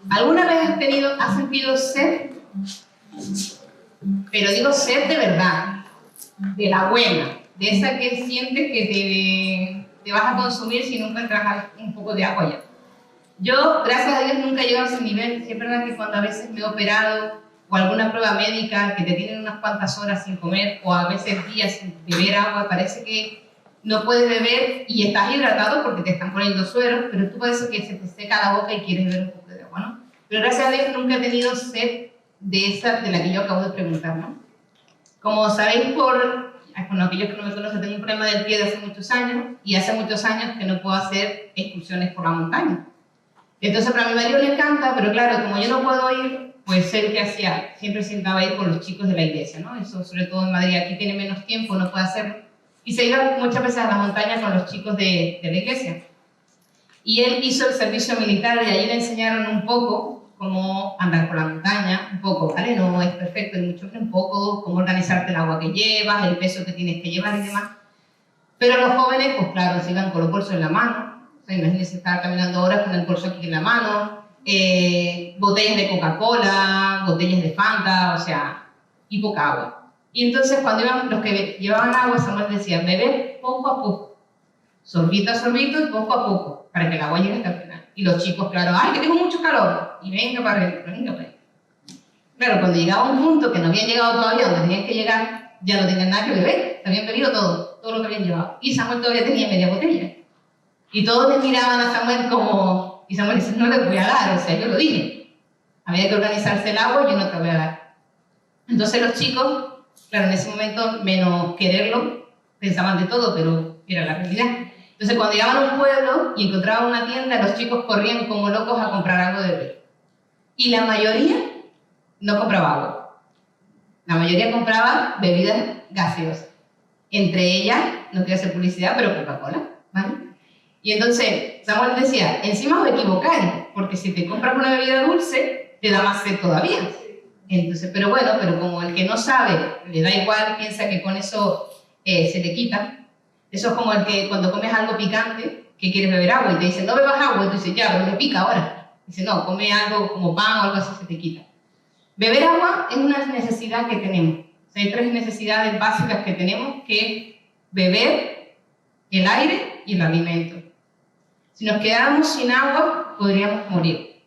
¿Alguna vez has sentido sed? Pero digo sed de verdad, de la buena, de esa que sientes que te vas a consumir si no encuentras un poco de agua ya. Yo, gracias a Dios, nunca he llegado a ese nivel. Sí es verdad que cuando a veces me he operado o alguna prueba médica que te tienen unas cuantas horas sin comer o a veces días sin beber agua, parece que no puedes beber y estás hidratado porque te están poniendo suero, pero tú parece que se te seca la boca y quieres beber un poco de agua, ¿no? Pero gracias a Dios nunca he tenido sed de esa de la que yo acabo de preguntar, ¿no? Como sabéis, bueno, aquellos que no me conocen, tengo un problema del pie de hace muchos años y hace muchos años que no puedo hacer excursiones por la montaña. Entonces, para mi marido le encanta, pero claro, como yo no puedo ir, pues él que hacía, siempre se intentaba ir con los chicos de la iglesia, ¿no? Eso, sobre todo en Madrid, aquí tiene menos tiempo, no puede hacerlo. Y se iba muchas veces a la montaña con los chicos de la iglesia. Y él hizo el servicio militar y allí le enseñaron un poco cómo andar por la montaña, un poco, ¿vale? No es perfecto, ni mucho, pero un poco, cómo organizarte el agua que llevas, el peso que tienes que llevar y demás. Pero los jóvenes, pues claro, se iban con los bolsos en la mano. O sea, imagínense estar caminando horas con el bolso aquí en la mano, botellas de Coca-Cola, botellas de Fanta, o sea, y poca agua. Y entonces cuando iban los que llevaban agua, Samuel decía, beber poco a poco, sorbito a sorbito y poco a poco, para que el agua llegue hasta el final. Y los chicos, claro, ¡ay, que tengo mucho calor! Y venga para adentro, venga para adentro. Claro, cuando llegaba un punto que no habían llegado todavía donde tenían que llegar, ya no tenían nada que beber, se habían bebido todo lo que habían llevado. Y Samuel todavía tenía media botella. Y todos le miraban a Samuel como... Y Samuel dice, no le voy a dar, o sea, yo lo dije. Había que organizarse el agua y yo no te voy a dar. Entonces los chicos, claro, en ese momento, menos quererlo, pensaban de todo, pero era la realidad. Entonces cuando llegaban a un pueblo y encontraban una tienda, los chicos corrían como locos a comprar algo de beber. Y la mayoría no compraba agua. La mayoría compraba bebidas gaseosas. Entre ellas, no quiero hacer publicidad, pero Coca-Cola, ¿vale? Y entonces Samuel decía, encima os equivocáis, porque si te compras una bebida dulce, te da más sed todavía. Entonces, pero bueno, pero como el que no sabe, le da igual, piensa que con eso se le quita. Eso es como el que cuando comes algo picante, que quieres beber agua y te dice, no bebas agua, y tú dices, ya, pero me pica ahora. Dice, no, come algo como pan o algo así, se te quita. Beber agua es una necesidad que tenemos. O sea, hay 3 necesidades básicas que tenemos, que es beber, el aire y el alimento. Si nos quedáramos sin agua, podríamos morir.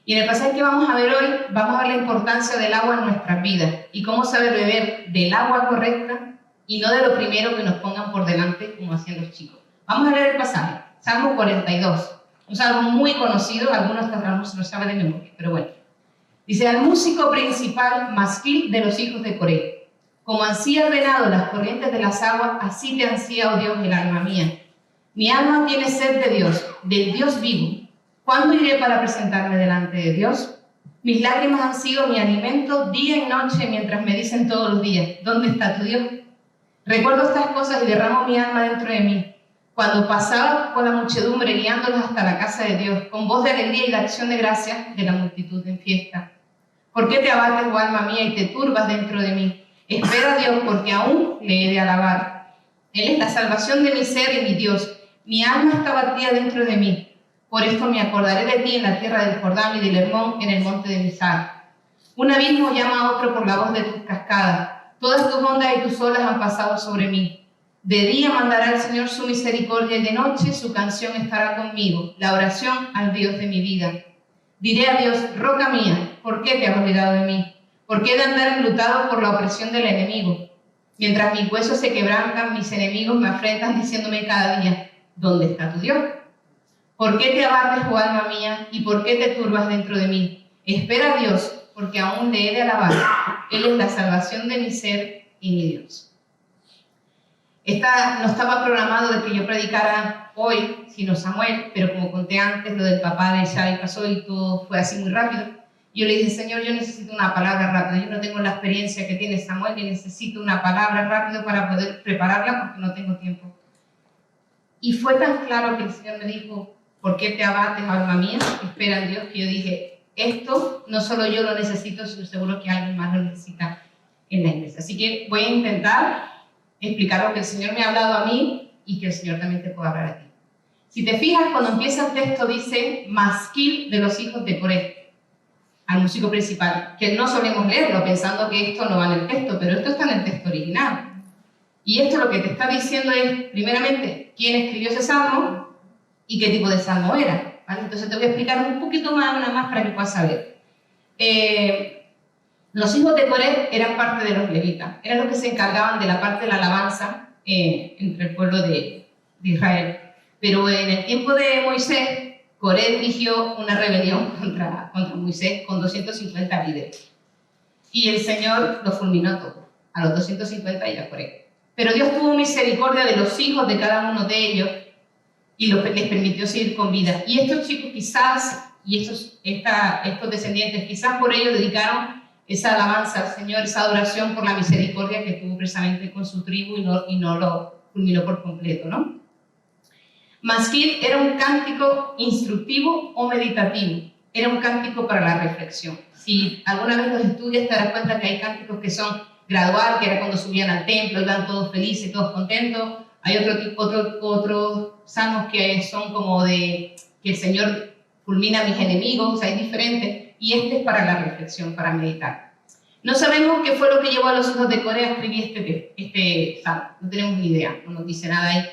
Y en el pasaje que vamos a ver hoy, vamos a ver la importancia del agua en nuestras vidas y cómo saber beber del agua correcta y no de lo primero que nos pongan por delante, como hacían los chicos. Vamos a leer el pasaje, Salmo 42. Un salmo muy conocido, algunos lo saben de memoria, pero bueno. Dice, al músico principal, masquil de los hijos de Coré. Como ansía el venado las corrientes de las aguas, así te ansía, oh Dios, el alma mía. Mi alma tiene sed de Dios, del Dios vivo. ¿Cuándo iré para presentarme delante de Dios? Mis lágrimas han sido mi alimento día y noche mientras me dicen todos los días, ¿dónde está tu Dios? Recuerdo estas cosas y derramo mi alma dentro de mí. Cuando pasaba con la muchedumbre guiándolos hasta la casa de Dios, con voz de alegría y de acción de gracias de la multitud en fiesta. ¿Por qué te abates, oh alma mía, y te turbas dentro de mí? Espera a Dios, porque aún le he de alabar. Él es la salvación de mi ser y mi Dios. Mi alma está batida dentro de mí. Por esto me acordaré de ti en la tierra del Jordán y del Hermón, en el monte de Mizar. Un abismo llama a otro por la voz de tus cascadas. Todas tus ondas y tus olas han pasado sobre mí. De día mandará el Señor su misericordia y de noche su canción estará conmigo, la oración al Dios de mi vida. Diré a Dios, roca mía, ¿por qué te has olvidado de mí? ¿Por qué he de andar enlutado por la opresión del enemigo? Mientras mis huesos se quebrantan, mis enemigos me afrentan diciéndome cada día, ¿dónde está tu Dios? ¿Por qué te abates, oh alma mía, y por qué te turbas dentro de mí? Espera a Dios, porque aún le he de alabar. Él es la salvación de mi ser y mi Dios. No estaba programado de que yo predicara hoy, sino Samuel, pero como conté antes, lo del papá de Xavi pasó y todo fue así muy rápido. Yo le dije, Señor, yo necesito una palabra rápida. Yo no tengo la experiencia que tiene Samuel y necesito una palabra rápida para poder prepararla porque no tengo tiempo. Y fue tan claro que el Señor me dijo, ¿por qué te abates, alma mía? Espera en Dios, que yo dije, esto no solo yo lo necesito, sino seguro que alguien más lo necesita en la iglesia. Así que voy a intentar explicar lo que el Señor me ha hablado a mí y que el Señor también te pueda hablar a ti. Si te fijas, cuando empieza el texto dice Masquil de los hijos de Coré, al músico principal, que no solemos leerlo pensando que esto no va en el texto, pero esto está en el texto original. Y esto lo que te está diciendo es, primeramente, quién escribió ese salmo y qué tipo de salmo era, ¿vale? Entonces te voy a explicar un poquito más, una más para que puedas saber. Los hijos de Coré eran parte de los levitas, eran los que se encargaban de la parte de la alabanza entre el pueblo de Israel. Pero en el tiempo de Moisés, Coré dirigió una rebelión contra Moisés con 250 líderes. Y el Señor los fulminó todos, a los 250 y a Coré. Pero Dios tuvo misericordia de los hijos de cada uno de ellos y les permitió seguir con vida. Y estos chicos quizás, y estos descendientes, quizás por ello dedicaron esa alabanza al Señor, esa adoración por la misericordia que tuvo precisamente con su tribu y no lo fulminó por completo, ¿no? Masquil era un cántico instructivo o meditativo, era un cántico para la reflexión. Si alguna vez los estudias te darás cuenta que hay cánticos que son gradual, que era cuando subían al templo, iban todos felices, todos contentos. Hay otros salmos que son como de que el Señor fulmina a mis enemigos, o sea, hay diferentes, y este es para la reflexión, para meditar. No sabemos qué fue lo que llevó a los hijos de Coré a escribir este salmo, no tenemos ni idea, no nos dice nada ahí.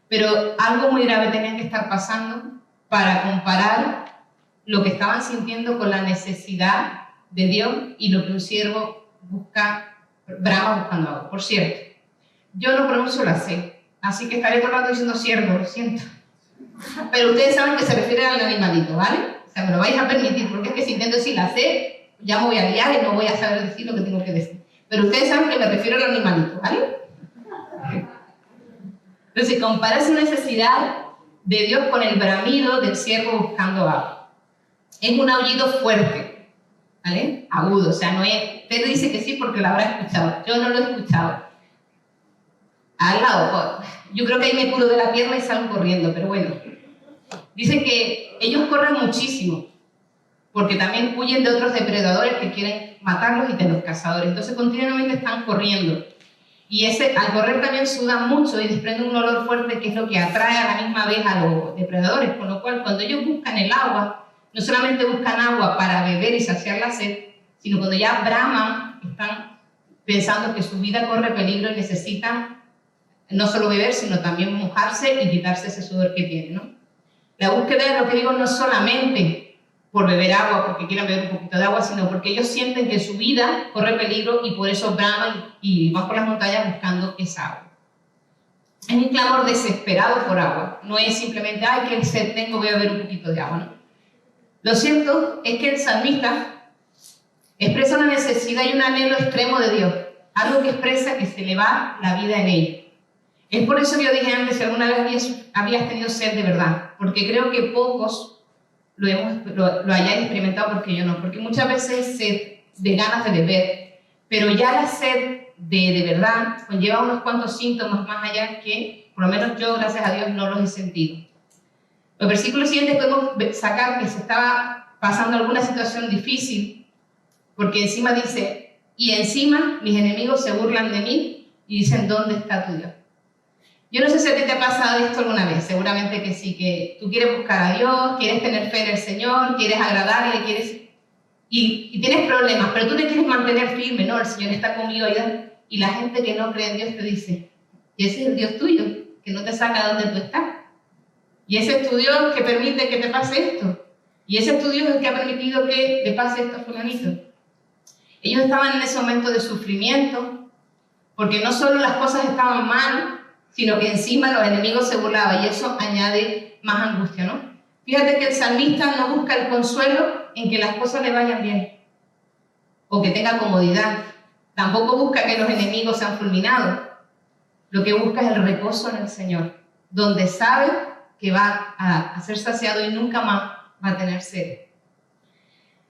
Pero algo muy grave tenía que estar pasando para comparar lo que estaban sintiendo con la necesidad de Dios y lo que un siervo brama buscando agua. Por cierto, yo no pronuncio la C, así que estaré todo el rato diciendo siervo, lo siento. Pero ustedes saben que se refiere al animalito, ¿vale? O sea, me lo vais a permitir, porque es que si intento decir la C, ya me voy a liar y no voy a saber decir lo que tengo que decir. Pero ustedes saben que me refiero al animalito, ¿vale? Entonces, compara esa necesidad de Dios con el bramido del ciervo buscando agua. Es un aullido fuerte, ¿vale? Agudo, o sea, no es... Usted dice que sí porque lo habrá escuchado. Yo no lo he escuchado. Al lado, yo creo que ahí me curo de la pierna y salgo corriendo, pero bueno. Dicen que ellos corren muchísimo, porque también huyen de otros depredadores que quieren matarlos y de los cazadores. Entonces, continuamente están corriendo. Y al correr también sudan mucho y desprende un olor fuerte que es lo que atrae a la misma vez a los depredadores, con lo cual cuando ellos buscan el agua, no solamente buscan agua para beber y saciar la sed, sino cuando ya braman, están pensando que su vida corre peligro y necesitan no solo beber, sino también mojarse y quitarse ese sudor que tienen, ¿no? La búsqueda, lo que digo, no solamente por beber agua, porque quieran beber un poquito de agua, sino porque ellos sienten que su vida corre peligro y por eso braman y van por las montañas buscando esa agua. Es un clamor desesperado por agua, no es simplemente, ay, qué sed tengo, voy a beber un poquito de agua, ¿no? Lo cierto es que el salmista expresa una necesidad y un anhelo extremo de Dios, algo que expresa que se le va la vida en ello. Es por eso que yo dije antes, si alguna vez habías tenido sed de verdad, porque creo que pocos lo hayáis experimentado, porque yo no, porque muchas veces sed de ganas de beber, pero ya la sed de verdad conlleva unos cuantos síntomas más allá que, por lo menos yo, gracias a Dios, no los he sentido. Los versículos siguientes podemos sacar que se estaba pasando alguna situación difícil, porque encima dice, y encima mis enemigos se burlan de mí y dicen, ¿dónde está tu Dios? Yo no sé si a ti te ha pasado esto alguna vez, seguramente que sí, que tú quieres buscar a Dios, quieres tener fe en el Señor, quieres agradarle, y tienes problemas, pero tú te quieres mantener firme, ¿no? El Señor está conmigo, y la gente que no cree en Dios te dice, y ese es el Dios tuyo, que no te saca de donde tú estás. Y ese es tu Dios que permite que te pase esto. Y ese es tu Dios el que ha permitido que te pase esto a fulanito. Ellos estaban en ese momento de sufrimiento, porque no solo las cosas estaban mal, sino que encima los enemigos se burlaban, y eso añade más angustia, ¿no? Fíjate que el salmista no busca el consuelo en que las cosas le vayan bien, o que tenga comodidad. Tampoco busca que los enemigos sean fulminados. Lo que busca es el reposo en el Señor, donde sabe que va a ser saciado y nunca más va a tener sed.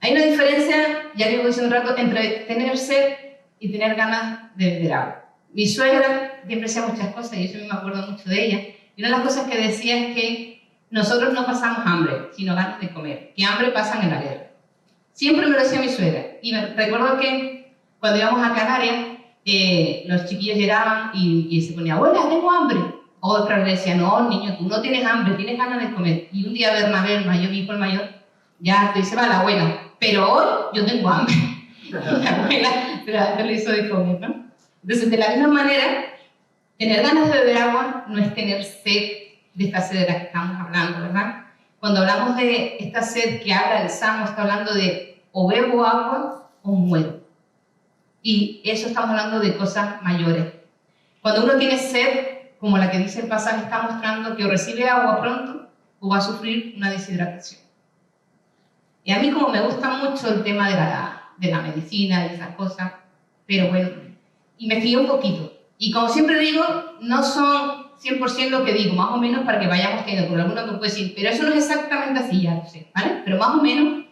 Hay una diferencia, ya digo hace un rato, entre tener sed y tener ganas de beber agua. Mi suegra siempre decía muchas cosas y yo me acuerdo mucho de ella. Y una de las cosas que decía es que nosotros no pasamos hambre, sino ganas de comer. Que hambre pasan en la guerra. Siempre me lo decía mi suegra. Y me recuerdo que cuando íbamos a Canarias, los chiquillos llegaban y se ponían, abuela, tengo hambre. Otra le decía, no, niño, tú no tienes hambre, tienes ganas de comer. Y un día Bernabé, el mayor, mi hijo el mayor, ya te dice, va la abuela, pero hoy yo tengo hambre. Y la abuela le hizo de comer, ¿no? Entonces, de la misma manera, tener ganas de beber agua no es tener sed de esta sed de la que estamos hablando, ¿verdad? Cuando hablamos de esta sed que habla el Salmo, está hablando de o bebo agua o muero. Y eso estamos hablando de cosas mayores. Cuando uno tiene sed, como la que dice el pasaje, está mostrando que o recibe agua pronto o va a sufrir una deshidratación. Y a mí como me gusta mucho el tema de la medicina y esas cosas, pero bueno, investigué un poquito. Y como siempre digo, no son 100% lo que digo, más o menos para que vayamos teniendo, por alguno me puede decir, pero eso no es exactamente así, ya lo sé, ¿vale? Pero más o menos,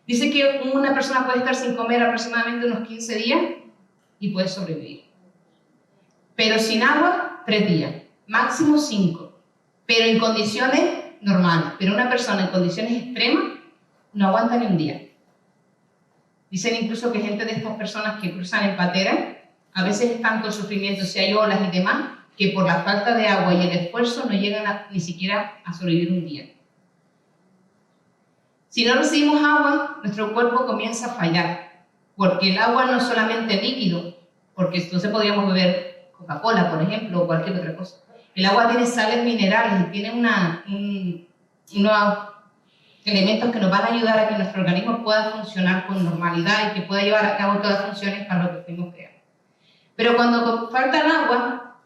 dice que una persona puede estar sin comer aproximadamente unos 15 días y puede sobrevivir. Pero sin agua, 3 días, máximo 5, pero en condiciones normales. Pero una persona en condiciones extremas no aguanta ni un día. Dicen incluso que gente de estas personas que cruzan en patera, a veces están con sufrimiento, si hay olas y demás, que por la falta de agua y el esfuerzo no llegan ni siquiera a sobrevivir un día. Si no recibimos agua, nuestro cuerpo comienza a fallar, porque el agua no es solamente líquido, porque entonces podríamos beber Coca-Cola, por ejemplo, o cualquier otra cosa. El agua tiene sales minerales y tiene unos elementos que nos van a ayudar a que nuestro organismo pueda funcionar con normalidad y que pueda llevar a cabo todas las funciones para lo que fuimos creados. Pero cuando falta el agua,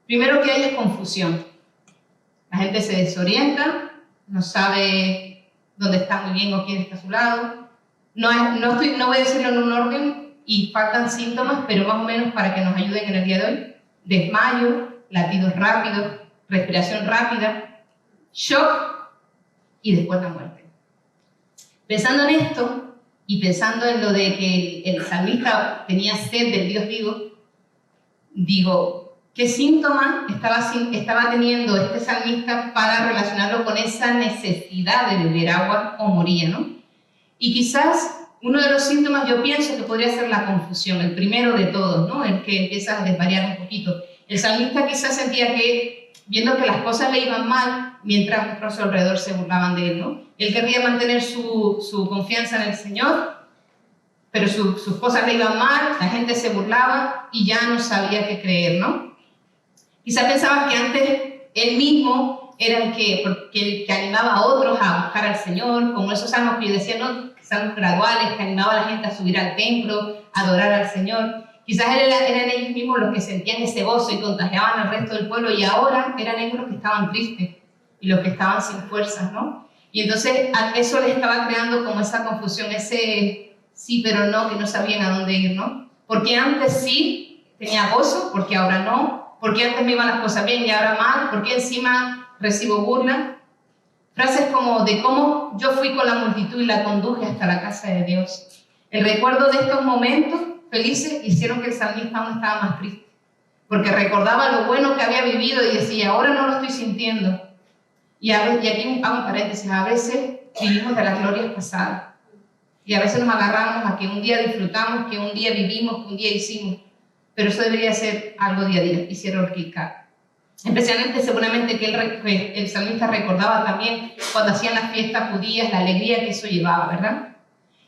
primero que hay es confusión. La gente se desorienta, no sabe dónde está muy bien o quién está a su lado. No voy a decirlo en un orden y faltan síntomas, pero más o menos para que nos ayuden en el día de hoy. Desmayo, latidos rápidos, respiración rápida, shock y después la muerte. Pensando en esto y pensando en lo de que el salmista tenía sed del Dios vivo, digo, ¿qué síntomas estaba teniendo este salmista para relacionarlo con esa necesidad de beber agua o moría, ¿no? Y quizás uno de los síntomas yo pienso que podría ser la confusión, el primero de todos, ¿no? El que empieza a desvariar un poquito. El salmista quizás sentía que, viendo que las cosas le iban mal, mientras a su alrededor se burlaban de él, ¿no? Él quería mantener su confianza en el Señor, pero sus cosas le iban mal, la gente se burlaba y ya no sabía qué creer, ¿no? Quizás pensaba que antes él mismo era el que animaba a otros a buscar al Señor, como esos salmos que yo decía, ¿no? Salmos graduales, que animaba a la gente a subir al templo, a adorar al Señor. Quizás eran ellos mismos los que sentían ese gozo y contagiaban al resto del pueblo, y ahora eran ellos los que estaban tristes y los que estaban sin fuerzas, ¿no? Y entonces a eso les estaba creando como esa confusión, ese sí pero no, que no sabían a dónde ir, ¿no? Porque antes sí tenía gozo, porque ahora no, porque antes me iban las cosas bien y ahora mal, porque encima recibo burla. Frases como de cómo yo fui con la multitud y la conduje hasta la casa de Dios. El recuerdo de estos momentos felices hicieron que el salmista aún estaba más triste, porque recordaba lo bueno que había vivido y decía, ahora no lo estoy sintiendo. Y aquí hago un paréntesis, a veces vivimos de las glorias pasadas. Y a veces nos agarramos a que un día disfrutamos, que un día vivimos, que un día hicimos. Pero eso debería ser algo día a día, y cierro el clicar. Especialmente, seguramente, que el salmista recordaba también cuando hacían las fiestas judías, la alegría que eso llevaba, ¿verdad?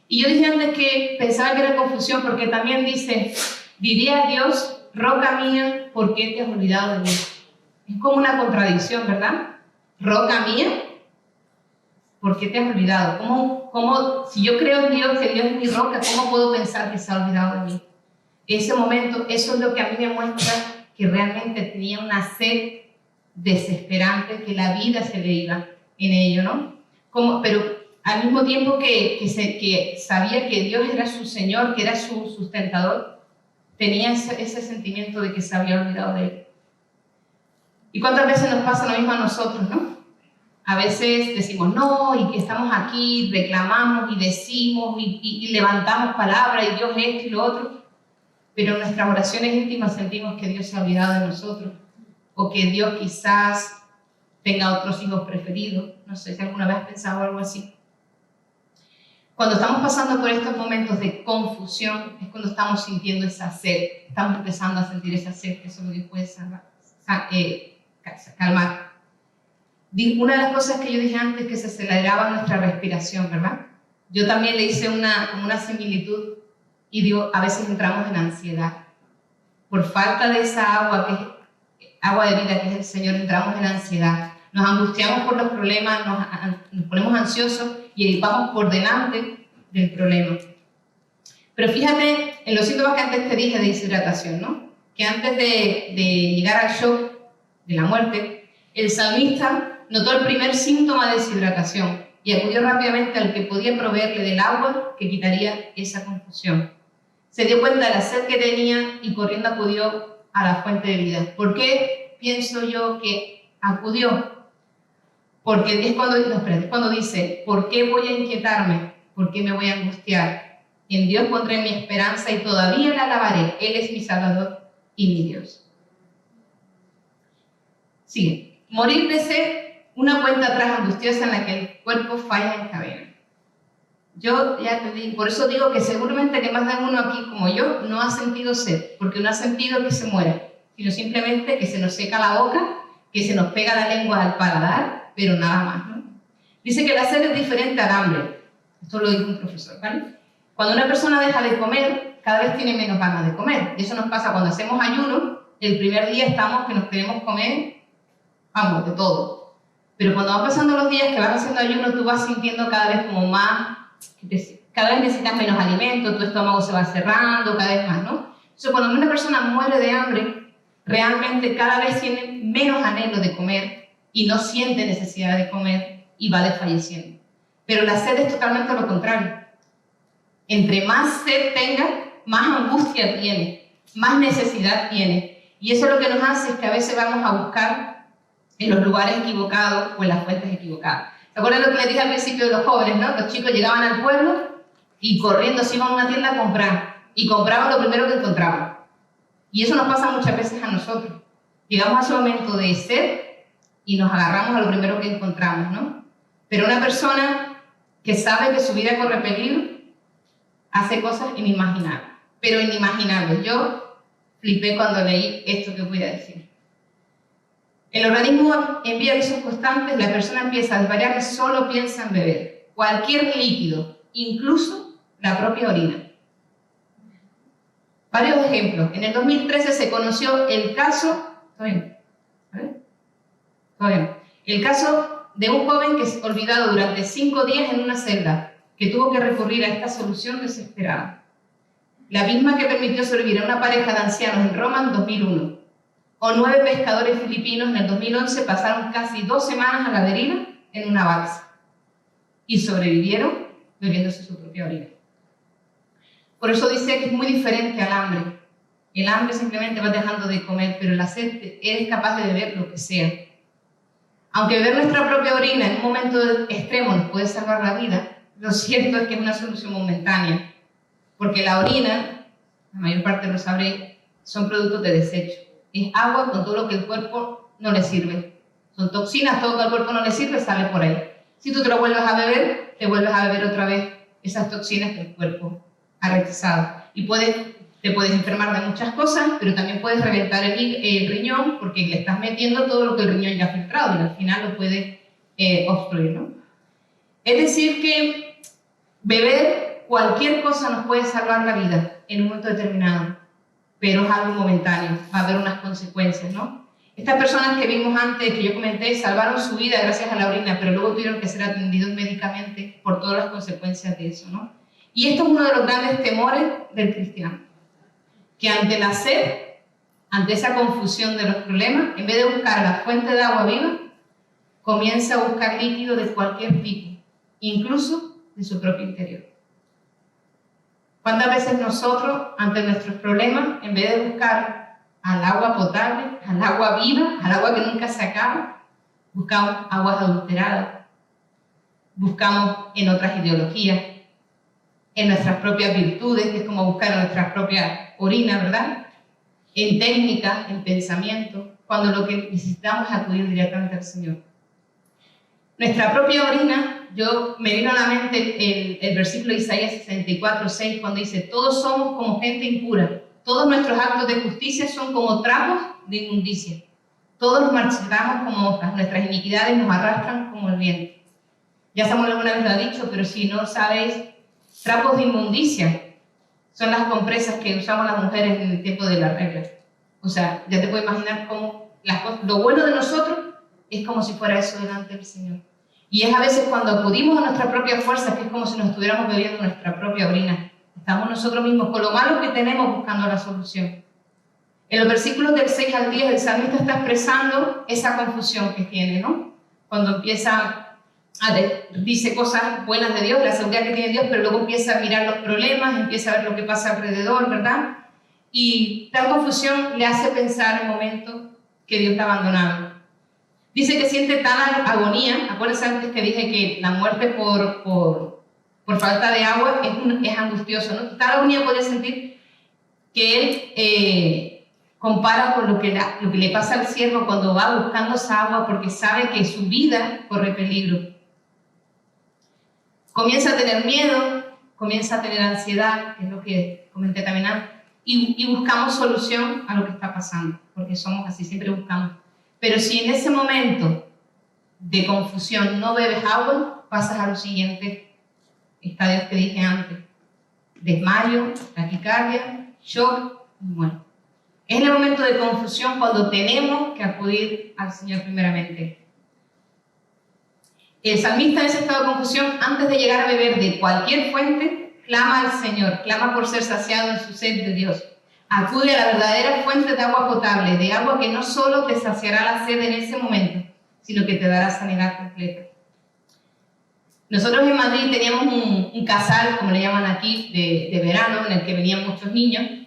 Y yo dije antes que pensaba que era confusión, porque también dice, diría a Dios, roca mía, ¿por qué te has olvidado de mí? Es como una contradicción, ¿verdad? Roca mía, ¿por qué te has olvidado? ¿Cómo, si yo creo en Dios, que Dios es mi roca, ¿cómo puedo pensar que se ha olvidado de mí? Ese momento, eso es lo que a mí me muestra que realmente tenía una sed desesperante, que la vida se le iba en ello, ¿no? Pero al mismo tiempo que sabía que Dios era su Señor, que era su sustentador, tenía ese sentimiento de que se había olvidado de él. ¿Y cuántas veces nos pasa lo mismo a nosotros, no? A veces decimos no, y que estamos aquí, reclamamos y decimos y levantamos palabras y Dios esto y lo otro, pero en nuestras oraciones íntimas sentimos que Dios se ha olvidado de nosotros, o que Dios quizás tenga otros hijos preferidos. No sé si alguna vez has pensado algo así. Cuando estamos pasando por estos momentos de confusión es cuando estamos sintiendo esa sed, estamos empezando a sentir esa sed, que solo Dios puede calmar. Una de las cosas que yo dije antes es que se aceleraba nuestra respiración, ¿verdad? Yo también le hice una similitud y digo, a veces entramos en ansiedad. Por falta de esa agua, que es agua de vida, que es el Señor, entramos en ansiedad. Nos angustiamos por los problemas, nos ponemos ansiosos y vamos por delante del problema. Pero fíjate en los síntomas que antes te dije de deshidratación, ¿no? Que antes de llegar al shock de la muerte, el salmista notó el primer síntoma de deshidratación y acudió rápidamente al que podía proveerle del agua que quitaría esa confusión. Se dio cuenta de la sed que tenía y corriendo acudió a la fuente de vida. ¿Por qué pienso yo que acudió? Porque es cuando dice, ¿por qué voy a inquietarme? ¿Por qué me voy a angustiar? En Dios pondré mi esperanza y todavía la alabaré. Él es mi Salvador y mi Dios. Sigue. Morir de sed, una cuenta atrás angustiosa en la que el cuerpo falla en cadena. Yo ya te digo, por eso digo que seguramente que más de uno aquí como yo no ha sentido sed, porque no ha sentido que se muera, sino simplemente que se nos seca la boca, que se nos pega la lengua al paladar, pero nada más, ¿no? Dice que la sed es diferente al hambre. Esto lo dijo un profesor, ¿vale? Cuando una persona deja de comer, cada vez tiene menos ganas de comer. Y eso nos pasa cuando hacemos ayuno. El primer día estamos que nos queremos comer, vamos, de todo. Pero cuando van pasando los días que vas haciendo ayuno, tú vas sintiendo cada vez como más, cada vez necesitas menos alimento, tu estómago se va cerrando cada vez más, ¿no? Entonces, cuando una persona muere de hambre, realmente cada vez tiene menos anhelo de comer y no siente necesidad de comer y va desfalleciendo. Pero la sed es totalmente lo contrario. Entre más sed tenga, más angustia tiene, más necesidad tiene. Y eso lo que nos hace es que a veces vamos a buscar en los lugares equivocados o en las fuentes equivocadas. ¿Se acuerdan lo que les dije al principio de los jóvenes, no? Los chicos llegaban al pueblo y corriendo se iban a una tienda a comprar. Y compraban lo primero que encontraban. Y eso nos pasa muchas veces a nosotros. Llegamos a ese momento de sed y nos agarramos a lo primero que encontramos, ¿no? Pero una persona que sabe que su vida corre peligro, hace cosas inimaginables. Pero inimaginables. Yo flipé cuando leí esto que voy a decir. El organismo envía avisos constantes, la persona empieza a desvariar y solo piensa en beber. Cualquier líquido, incluso la propia orina. Varios ejemplos. En el 2013 se conoció el caso... ¿Está bien? ¿Vale? ¿Está bien? El caso de un joven que es olvidado durante 5 días en una celda, que tuvo que recurrir a esta solución desesperada. La misma que permitió sobrevivir a una pareja de ancianos en Roma en 2001. O 9 pescadores filipinos en el 2011 pasaron casi 2 semanas a la deriva en una balsa y sobrevivieron bebiéndose su propia orina. Por eso dice que es muy diferente al hambre. El hambre simplemente vas dejando de comer, pero la sed eres capaz de beber lo que sea. Aunque beber nuestra propia orina en un momento extremo nos puede salvar la vida, lo cierto es que es una solución momentánea, porque la orina, la mayor parte lo sabréis, son productos de desecho. Es agua con todo lo que el cuerpo no le sirve. Son toxinas, todo lo que al cuerpo no le sirve sale por ahí. Si tú te lo vuelves a beber, te vuelves a beber otra vez esas toxinas que el cuerpo ha rechazado. Y te puedes enfermar de muchas cosas, pero también puedes reventar el riñón porque le estás metiendo todo lo que el riñón ya ha filtrado y al final lo puede obstruir, ¿no? Es decir que beber cualquier cosa nos puede salvar la vida en un momento determinado, pero es algo momentáneo, va a haber unas consecuencias, ¿no? Estas personas que vimos antes, que yo comenté, salvaron su vida gracias a la orina, pero luego tuvieron que ser atendidos médicamente por todas las consecuencias de eso, ¿no? Y esto es uno de los grandes temores del cristiano, que ante la sed, ante esa confusión de los problemas, en vez de buscar la fuente de agua viva, comienza a buscar líquido de cualquier tipo, incluso de su propio interior. ¿Cuántas veces nosotros, ante nuestros problemas, en vez de buscar al agua potable, al agua viva, al agua que nunca se acaba, buscamos aguas adulteradas, buscamos en otras ideologías, en nuestras propias virtudes, que es como buscar nuestra propia orina, ¿verdad? En técnicas, en pensamiento, cuando lo que necesitamos es acudir directamente al Señor. Nuestra propia orina, me vino a la mente el versículo de Isaías 64:6, cuando dice: todos somos como gente impura, todos nuestros actos de justicia son como trapos de inmundicia, Todos nos marchitamos como moscas, nuestras iniquidades nos arrastran como el viento. Ya Samuel alguna vez lo ha dicho, pero si no sabéis, trapos de inmundicia son las compresas que usamos las mujeres en el tiempo de la regla. O sea, ya te puedes imaginar cómo lo bueno de nosotros es como si fuera eso delante del Señor. Y es a veces cuando acudimos a nuestra propia fuerza que es como si nos estuviéramos bebiendo nuestra propia orina. Estamos nosotros mismos con lo malo que tenemos buscando la solución. En los versículos del 6 al 10 el salmista está expresando esa confusión que tiene, ¿no? Cuando dice cosas buenas de Dios, la seguridad que tiene Dios, pero luego empieza a mirar los problemas, empieza a ver lo que pasa alrededor, ¿verdad? Y tal confusión le hace pensar en momentos que Dios está abandonado. Dice que siente tal agonía, acuérdense antes que dije que la muerte por falta de agua es angustioso, ¿no? Tal agonía puede sentir que él compara con lo que le pasa al siervo cuando va buscando esa agua porque sabe que su vida corre peligro. Comienza a tener miedo, comienza a tener ansiedad, que es lo que comenté también antes, y buscamos solución a lo que está pasando, porque somos así, siempre buscamos. Pero si en ese momento de confusión no bebes agua, pasas a los siguientes estadios que dije antes: desmayo, taquicardia, shock y muerte. Es el momento de confusión cuando tenemos que acudir al Señor primeramente. El salmista en ese estado de confusión, antes de llegar a beber de cualquier fuente, clama al Señor, clama por ser saciado en su sed de Dios. Acude a la verdadera fuente de agua potable, de agua que no solo te saciará la sed en ese momento, sino que te dará sanidad completa. Nosotros en Madrid teníamos un casal, como le llaman aquí, de verano, en el que venían muchos niños,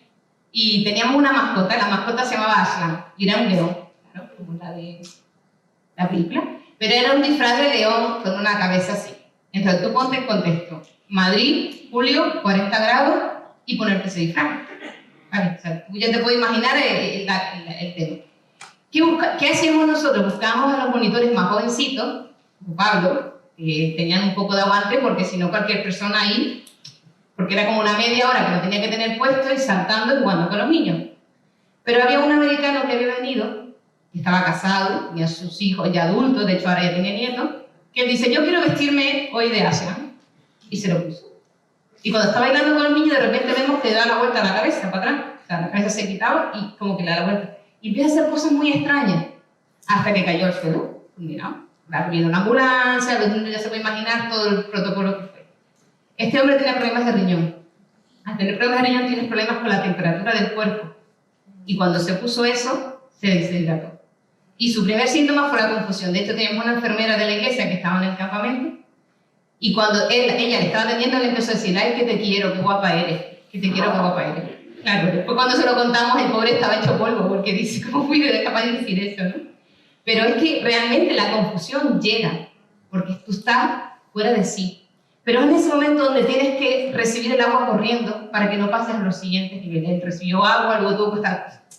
y teníamos una mascota, la mascota se llamaba Aslan, y era un león, claro, como la de la película, pero era un disfraz de león con una cabeza así. Entonces tú ponte en contexto: Madrid, julio, 40 grados, y ponerte ese disfraz. Vale, o sea, tú ya te puedes imaginar el tema. ¿Qué hacíamos nosotros? Buscábamos a los monitores más jovencitos, como Pablo, que tenían un poco de aguante, porque si no cualquier persona ahí, porque era como una media hora que lo tenía que tener puesto y saltando y jugando con los niños. Pero había un americano que había venido, que estaba casado, tenía sus hijos ya adultos, de hecho ahora ya tenía nietos, que él dice: yo quiero vestirme hoy de Asia, y se lo puso. Y cuando está bailando con el niño, de repente vemos que da la vuelta a la cabeza, para atrás. O sea, la cabeza se quitaba y como que le da la vuelta. Y empieza a hacer cosas muy extrañas, hasta que cayó al suelo. Mira, ha venido una ambulancia, ya se puede imaginar todo el protocolo que fue. Este hombre tenía problemas de riñón. Al tener problemas de riñón tienes problemas con la temperatura del cuerpo. Y cuando se puso eso, se deshidrató. Y su primer síntoma fue la confusión. De hecho, teníamos una enfermera de la iglesia que estaba en el campamento. Y cuando ella le estaba atendiendo, le empezó a decir: ay, que te quiero, qué guapa eres, que te quiero, qué guapa eres. Claro, después cuando se lo contamos, el pobre estaba hecho polvo, porque dice: ¿cómo fui capaz de decir eso, no? Pero es que realmente la confusión llega, porque tú estás fuera de sí. Pero es en ese momento donde tienes que recibir el agua corriendo para que no pases a los siguientes niveles. Él recibió agua, luego tuvo que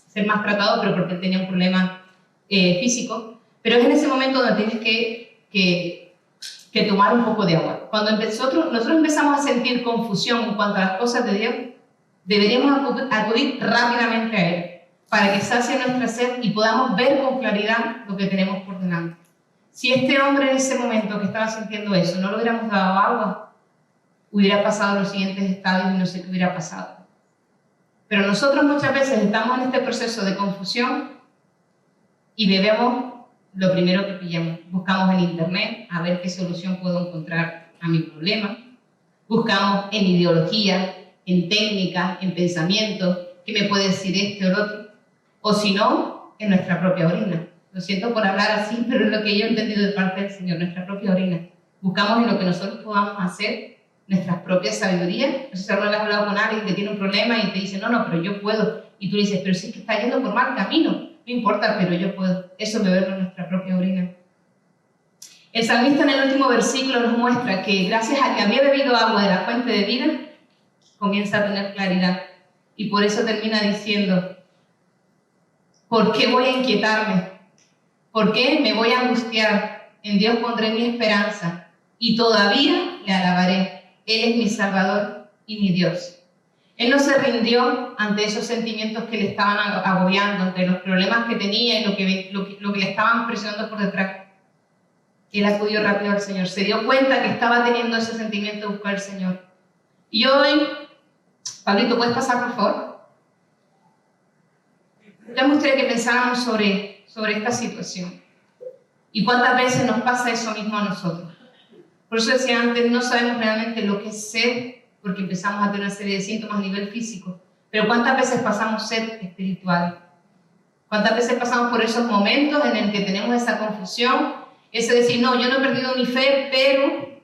ser más tratado, pero porque él tenía un problema físico. Pero es en ese momento donde tienes que tomar un poco de agua. Cuando nosotros empezamos a sentir confusión en cuanto a las cosas de Dios, deberíamos acudir rápidamente a Él para que sacie nuestra sed y podamos ver con claridad lo que tenemos por delante. Si este hombre en ese momento que estaba sintiendo eso no le hubiéramos dado agua, hubiera pasado los siguientes estadios y no sé qué hubiera pasado. Pero nosotros muchas veces estamos en este proceso de confusión y bebemos lo primero que pillamos. Buscamos en internet a ver qué solución puedo encontrar a mi problema. Buscamos en ideología, en técnica, en pensamiento, qué me puede decir este o el otro. O si no, en nuestra propia orina. Lo siento por hablar así, pero es lo que yo he entendido de parte del Señor, nuestra propia orina. Buscamos en lo que nosotros podamos hacer, nuestras propias sabidurías. No sé si alguna vez has hablado con alguien que tiene un problema y te dice: no, pero yo puedo. Y tú le dices: pero si es que está yendo por mal camino. No importa, pero yo puedo. Eso es beberlo en nuestra propia orina. El salmista en el último versículo nos muestra que gracias a que había bebido agua de la fuente de vida, comienza a tener claridad. Y por eso termina diciendo: ¿por qué voy a inquietarme? ¿Por qué me voy a angustiar? En Dios pondré mi esperanza y todavía le alabaré. Él es mi Salvador y mi Dios. Él no se rindió ante esos sentimientos que le estaban agobiando, ante los problemas que tenía y lo que le estaban presionando por detrás. Él acudió rápido al Señor, se dio cuenta que estaba teniendo ese sentimiento de buscar al Señor. Y hoy, Pablito, ¿puedes pasar, por favor? Ya me gustaría que pensáramos sobre esta situación. ¿Y cuántas veces nos pasa eso mismo a nosotros? Por eso decía antes, no sabemos realmente lo que es sed, porque empezamos a tener una serie de síntomas a nivel físico. Pero ¿cuántas veces pasamos sed espiritual? ¿Cuántas veces pasamos por esos momentos en el que tenemos esa confusión? Ese decir, no, yo no he perdido mi fe, pero...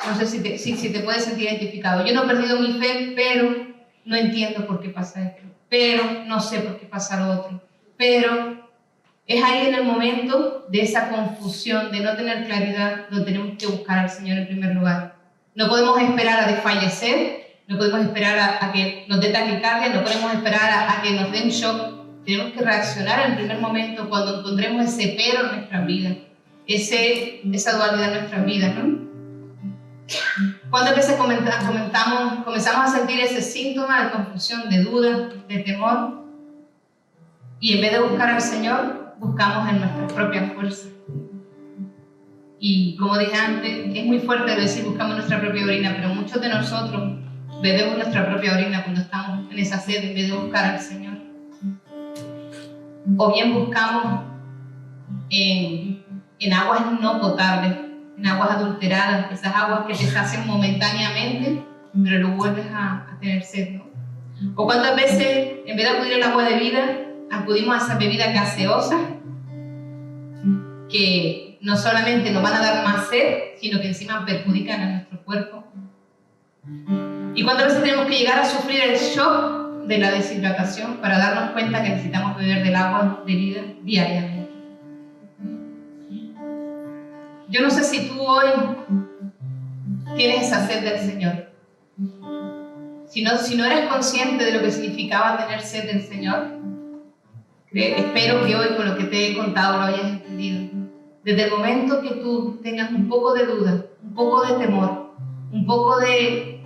No sé si te puedes sentir identificado. Yo no he perdido mi fe, pero no entiendo por qué pasa esto. Pero no sé por qué pasa lo otro. Pero es ahí en el momento de esa confusión, de no tener claridad, donde tenemos que buscar al Señor en primer lugar. No podemos esperar a desfallecer, no podemos esperar a que nos dé taquicardia, no podemos esperar a que nos den shock. Tenemos que reaccionar en el primer momento cuando encontremos ese pero en nuestra vida, esa dualidad en nuestras vidas, ¿no? ¿Cuántas veces comenzamos a sentir ese síntoma de confusión, de duda, de temor? Y en vez de buscar al Señor, buscamos en nuestras propias fuerzas. Y como dije antes, es muy fuerte decir buscamos nuestra propia orina, pero muchos de nosotros bebemos nuestra propia orina cuando estamos en esa sed en vez de buscar al Señor. O bien buscamos en aguas no potables, en aguas adulteradas, esas aguas que te sacian momentáneamente, pero luego vuelves a tener sed, ¿no? O cuántas veces, en vez de acudir al agua de vida, acudimos a esas bebidas gaseosas que no solamente nos van a dar más sed, sino que encima perjudican a nuestro cuerpo. Y cuántas veces tenemos que llegar a sufrir el shock de la deshidratación para darnos cuenta que necesitamos beber del agua de vida diariamente. Yo no sé si tú hoy tienes esa sed del Señor. Si no eres consciente de lo que significaba tener sed del Señor, espero que hoy con lo que te he contado lo hayas entendido. Desde el momento que tú tengas un poco de duda, un poco de temor, un poco de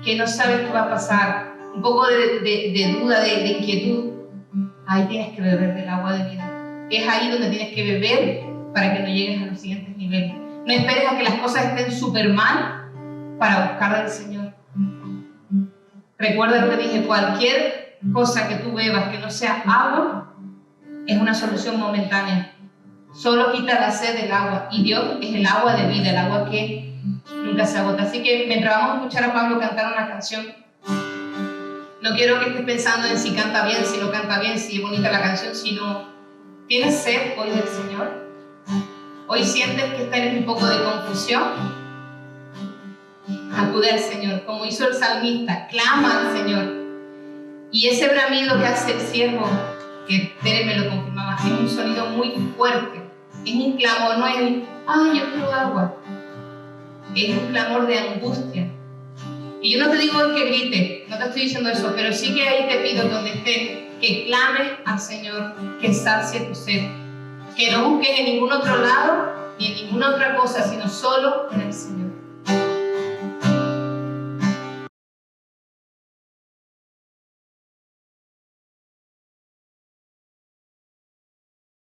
que no sabes qué va a pasar, un poco de duda, de inquietud, ahí tienes que beber del agua de vida. Es ahí donde tienes que beber para que no llegues a los siguientes niveles. No esperes a que las cosas estén súper mal para buscar del Señor. Recuerda lo que dije, cualquier cosa que tú bebas que no sea agua es una solución momentánea. Solo quita la sed del agua, y Dios es el agua de vida, el agua que nunca se agota. Así que mientras vamos a escuchar a Pablo cantar una canción, no quiero que estés pensando en si canta bien, si no canta bien, si es bonita la canción, sino ¿tienes sed hoy del Señor? ¿Hoy sientes que estás en un poco de confusión? Acude al Señor, como hizo el salmista, clama al Señor. Y ese bramido que hace el siervo, que Tere me lo confirmaba, es un sonido muy fuerte. Es un clamor, no es un, ay, yo quiero agua. Es un clamor de angustia. Y yo no te digo que grite, no te estoy diciendo eso, pero sí que ahí te pido donde estés, que clames al Señor, que sacie tu sed. Que no busques en ningún otro lado, ni en ninguna otra cosa, sino solo en el Señor.